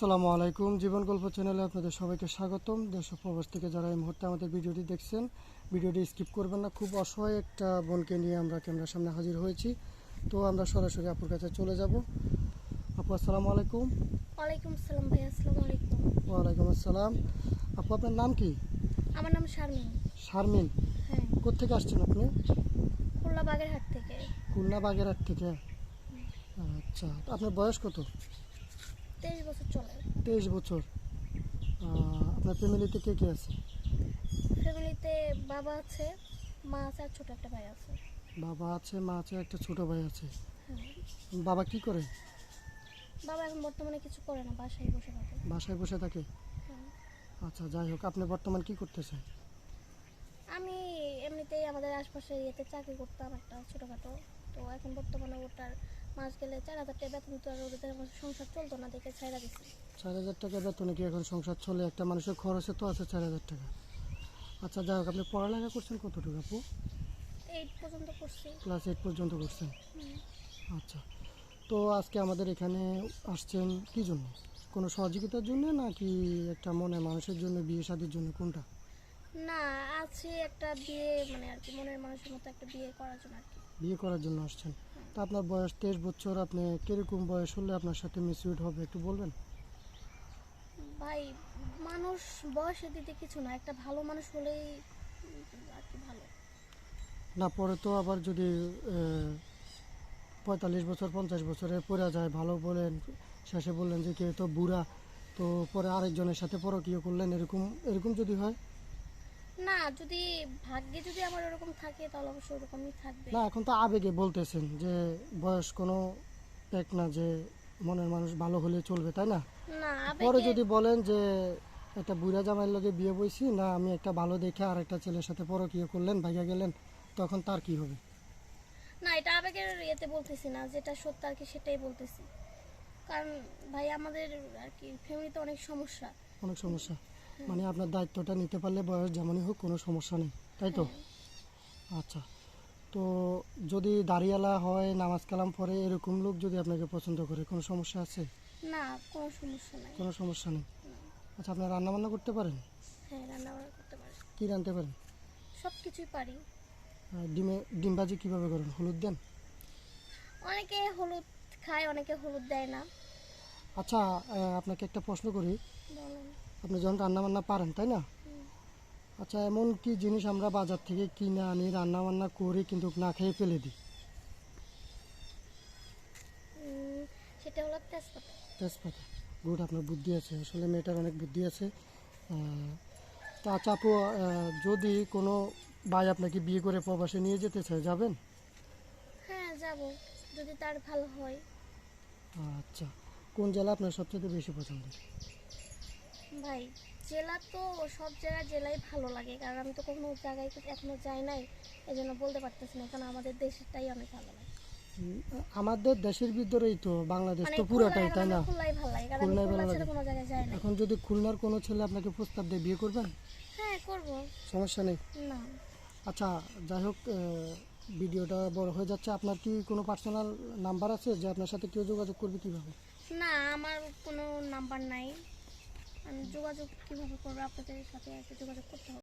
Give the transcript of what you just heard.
আসসালামু আলাইকুম। জীবন গল্প চ্যানেলে আপনাদের সবাইকে স্বাগতম। দেশ ও প্রবাস থেকে যারা এই মুহূর্তে আমাদের ভিডিওটি দেখছেন, ভিডিওটি স্কিপ করবেন না। খুব অসহায় একটা বোনকে নিয়ে আমরা ক্যামেরার সামনে হাজির হয়েছি। তো আমরা সরাসরি আপুর কাছে চলে যাব। আপু আসসালামু আলাইকুম। ওয়ালাইকুম আসসালাম ভাই। আসসালামু আলাইকুম। ওয়ালাইকুম আসসালাম। আপু আপনার নাম কি? আমার নাম শারমিন। শারমিন। হ্যাঁ, কোত্থেকে আসছেন আপনি? খুলনা বাগেরহাট থেকে। খুলনা বাগেরহাট থেকে। আচ্ছা, আপনার বয়স কত? 23 বছর চলে। 23 বছর। আপনার ফ্যামিলিতে কে কে আছে? ফ্যামিলিতে বাবা আছে, মা আছে আর ছোট একটা ভাই আছে। বাবা আছে, মা আছে, একটা ছোট ভাই আছে। হ্যাঁ। বাবা কি করে? বাবা এখন বর্তমানে কিছু করে না, বাসায় বসে থাকে। বাসায় বসে থাকে। হ্যাঁ। আচ্ছা, যাই হোক, আপনি বর্তমান কি করতেছেন? আমি এমনিতেই আমাদের আশপাশে ইয়েতে চাকরি করতাম একটা ছোটোখাটো। তো এখন বর্তমানে ওটার মাস গেলে 4,000 টাকা বেতন দিতে, আর ওদের আমার সংসার চলতো না দেখে ছেড়ে দিচ্ছি। 4,000 টাকা বেতনে কি এখন সংসার চলে? একটা মানুষের খরচে তো আছে 4,000 টাকা। আচ্ছা, যাই হোক, আপনি পড়ালেখা করছেন কতটুকু আপু? 8 পর্যন্ত করছি। ক্লাস 8 পর্যন্ত করছেন। হুম। আচ্ছা, তো আজকে আমাদের এখানে আসছেন কি জন্য? কোনো সহযোগিতার জন্য নাকি একটা মনে মানুষের জন্য, বিয়ে শাদীর জন্য, কোনটা? না, আছে একটা বিয়ে, মানে আর কি মনের মানুষের মতো একটা বিয়ে করার জন্য আর কি। বিয়ে করার জন্য আসছেন। তো আপনার বয়স 23 বছর, আপনি কীরকম বয়স হলে আপনার সাথে মিসইউড হবে একটু বলবেন? ভাই, মানুষ বয়সের দিকে কিছু না, একটা ভালো মানুষ হলেই আর কি ভালো। না, পরে তো আবার যদি 45 বছর 50 বছরে পড়া যায়, ভালো বলেন, শেষে বললেন যে কে তো বুড়া, তো পরে আরেকজনের সাথে পরকীয়া করলেন, এরকম এরকম যদি হয়? না, যদি ভাগ্যে যদি আমার ওরকম থাকে তাহলে অবশ্যই ওরকমই থাকবে। না, এখন তো আবেগে বলতেছেন যে বয়স কোনো এক না যে মনের মানুষ ভালো হলে চলবে, তাই না? না, পরে আবেগে। যদি বলেন যে একটা বুড়া জামাইয়ের লগে বিয়ে বইছি না, আমি একটা ভালো দেখে আর একটা ছেলের সাথে পরকীয়া করলেন, ভাইয়া গেলেন, তখন তার কি হবে? না, এটা আবেগের ইয়েতে বলতেছি না, যেটা সত্য আর কি সেটাই বলতেছি। কারণ ভাই, আমাদের আর কি ফ্যামিলিতে অনেক সমস্যা। অনেক সমস্যা। মানে আপনার দায়িত্বটা নিতে পারলে বয়স যেমনই হোক কোনো সমস্যা নেই, তাই তো? হ্যাঁ। আচ্ছা, তো যদি দাড়িওয়ালা হয়, নামাজ কালাম পড়ে, এরকম লোক যদি আপনাকে পছন্দ করে, কোনো সমস্যা আছে? না, কোনো সমস্যা নাই। কোনো সমস্যা নেই। না। আচ্ছা, আপনার রান্না বান্না করতে পারেন? হ্যাঁ, রান্না বান্না করতে পারি। কি রাঁধতে পারেন? সব কিছুই পারি। ডিম ভাজি কীভাবে করেন? হলুদ দেন? অনেকে হলুদ খায়, অনেকে হলুদ দেয় না। আচ্ছা, আপনাকে একটা প্রশ্ন করি। বলেন। আপনি যখন রান্না বান্না পারেন, তাই না? হুম। আচ্ছা, এমন কি জিনিস আমরা বাজার থেকে কিনে আনি, রান্না বান্না করি, কিন্তু না খেয়ে ফেলে দিই? উম, সেটা হলো তেজপাতা। তেজপাতা। গুড, আপনার বুদ্ধি আছে, আসলে মেয়েটার অনেক বুদ্ধি আছে। তা আচ্ছা আপু, যদি কোনো ভাই আপনাকে বিয়ে করে প্রবাসে নিয়ে যেতে চায়, যাবেন? হ্যাঁ, যাব, যদি তার ভালো হয়। আচ্ছা, কোন জেলা আপনার সবচেয়ে বেশি পছন্দ? ভাই, জেলা তো সব জায়গায় জেলাই ভালো লাগে, কারণ আমি তো কোনো জায়গায় এখনো যাই নাই, এই জন্য বলতে পারতেছি না। কারণ আমাদের দেশটাই অনেক ভালো লাগে। আমাদের দেশের ভিতরেই তো বাংলাদেশ মানে তো পুরোটাই, তাই না? খুলনাই ভালো লাগে, কারণ আমি খুলনায় ভালো খুলনা লাগে। ছেড়ে কোনো জায়গায় যাই না। এখন যদি খুলনার কোনো ছেলে আপনাকে প্রস্তাব দেয়, বিয়ে করবেন? হ্যাঁ, করব। সমস্যা নেই। না। আচ্ছা, যাই হোক, ভিডিওটা বড় হয়ে যাচ্ছে। আপনার কি কোনো পার্সোনাল নাম্বার আছে যে আপনার সাথে কেউ যোগাযোগ করবে কীভাবে? না, আমার কোনো নাম্বার নাই। আমি যোগাযোগ কিভাবে করবো? আপনাদের সাথে আর কি যোগাযোগ করতে হবে।